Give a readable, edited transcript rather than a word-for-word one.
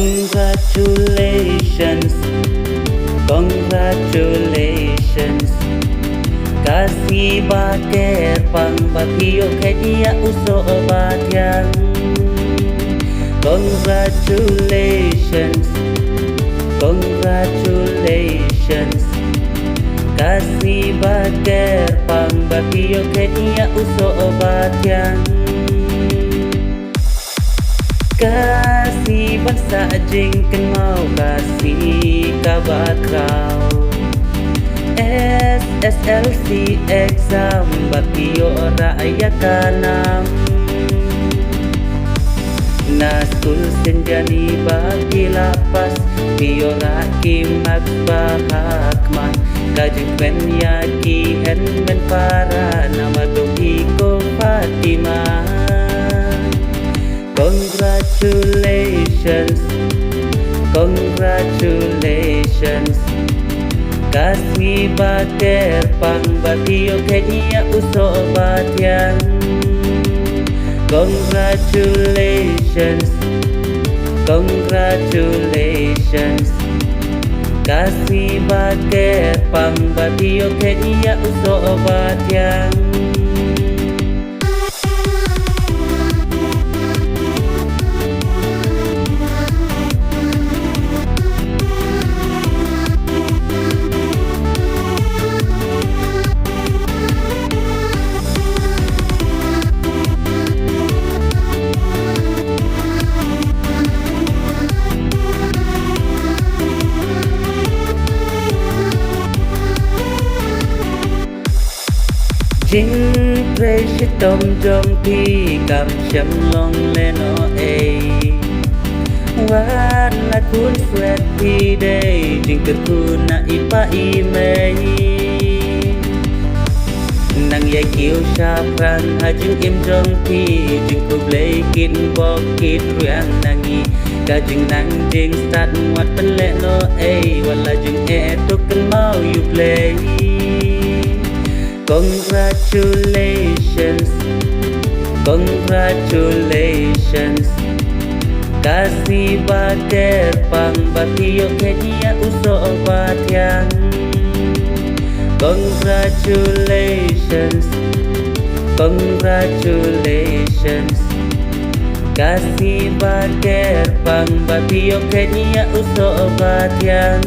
Congratulations, congratulations. Kasih baker pang bagyo kaya uso batyan. Congratulations, congratulations. Kasih baker pang bagyo kaya uso batyan. Kasih bangsa jing kenal kasih kabakrau SSLC exam bagyo raya kanam na school senjani bagi lapas bio raki magbahakman kajing penyaki en men para nama dohi ko Fatimah. Congratulations, congratulations. Kasih baker pang bagyo kaya uso batyan. Congratulations, congratulations. Kasih baker pang bagyo kaya uso batyan. Jing pre shi tom jom pi kam cham long le no a wan la kun sweat pi day jing ke kun na ipa i mei nang ya kiu sha pran ha jing im jom pi jing ku play kin bo kit rian nangi ka jing nang jing start wat pen le no a wala jing e to kan mau you play. Congratulations, congratulations. Kasih baker pang bagyo kaya uso batyan. Congratulations, congratulations. Kasih baker pang bagyo kaya uso batyan.